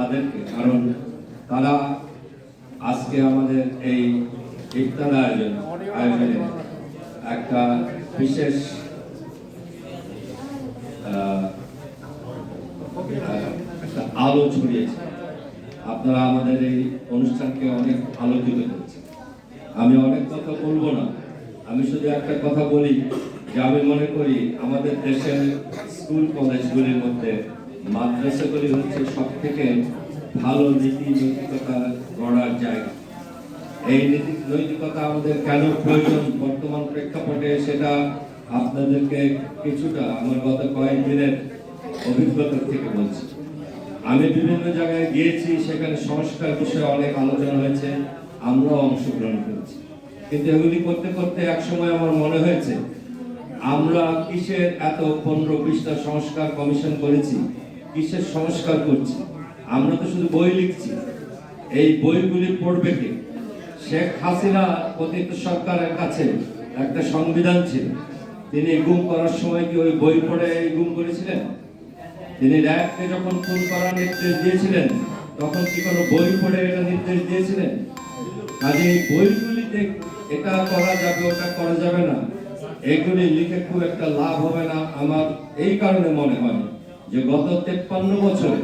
তাদেরকে, কারণ তারা আজকে আমাদের এই ইফতার আয়োজনে একটা বিশেষ একটা আলো ছড়িয়েছে। আপনারা আমাদের এই অনুষ্ঠানকে অনেক আলোকিত করেছেন। আমি অনেক কথা বলবো না, আমি শুধু একটা কথা বলি যে আমি মনে করি আমাদের দেশের স্কুল কলেজগুলির মধ্যে মাদ্রাসাগুলি হচ্ছে সব থেকে ভালো নীতি নৈতিকতা গড়ার জায়গা। এই নীতি নৈতিকতা আমাদের কেন প্রয়োজন বর্তমান প্রেক্ষাপটে সেটা আপনাদেরকে কিছুটা আমার গত কয়েকদিনের অভিজ্ঞতা থেকে বলছি। আমি বিভিন্ন জায়গায় গিয়েছি, সেখানে সংস্কার বিষয়ে অনেক আলোচনা হয়েছে, আমরাও অংশগ্রহণ করেছি, কিন্তু এগুলি করতে করতে একসময় আমার মনে হয়েছে আমরা কিসের এত 15-20টা সংস্কার কমিশন করেছি, কিসের সংস্কার করছি? আমরা তো শুধু বই লিখছি, এই বইগুলি পড়বে কে? শেখ হাসিনা পতিত সরকারের কাছে একটা সংবিধান ছিল, তিনি গুম করার সময় কি ওই বই পড়ে গুম করেছিলেন? তিনি র্যাবকে যখন খুন করার নির্দেশ দিয়েছিলেন তখন কি কোনো বই পড়ে এটা নির্দেশ দিয়েছিলেন? কাজে এই বইগুলিতে এটা করা যাবে ওটা করা যাবে না, এগুলি লিখে খুব একটা লাভ হবে না। আমার এই কারণে মনে হয় যে গত 53 বছরে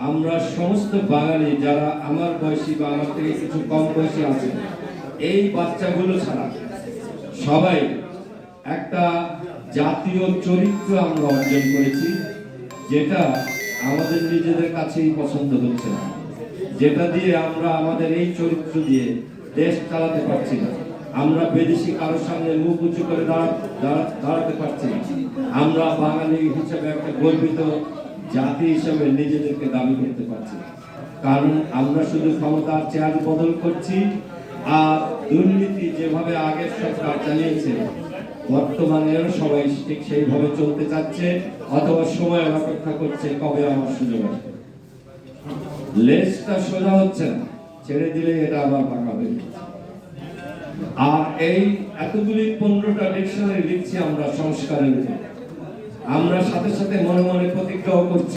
আমরা সমস্ত বাঙালি যারা আমার বয়সী বা আমার থেকে কিছু কম বয়সী আছে, এই বাচ্চাগুলো ছাড়া সবাই একটা জাতীয় চরিত্র আমরা অর্জন করেছি, যেটা আমাদের নিজেদের কাছেই পছন্দ হচ্ছে না, যেটা দিয়ে আমরা আমাদের এই চরিত্র দিয়ে দেশ চালাতে পারছি না। আমরা বিদেশি কারোর সামনে মুখ উঁচু করে দাঁড়াতে পারছি না। আমরা বাঙালি হিসেবে একটা গর্বিত জাতি হিসেবে নিজেদেরকে দাবি করতে পারছি, কারণ আমরা শুধু ক্ষমতার চেয়ার বদল করছি আর দুর্নীতি যেভাবে আগের সরকার চালিয়েছে বর্তমানেও সবাই ঠিক সেইভাবে চলতে চাচ্ছে, অথবা সময় অপেক্ষা করছে কবে আমার সুযোগ আসবে। লেজটা সোজা হচ্ছে না, ছেড়ে দিলে এটা আবার পাকা হয়ে যাচ্ছে। আর এই এতগুলি 15টা ডিকশনারি লিখছি আমরা সংস্কারের উপর, আমরা সাথে সাথে মনে মনে প্রতিজ্ঞাও করছি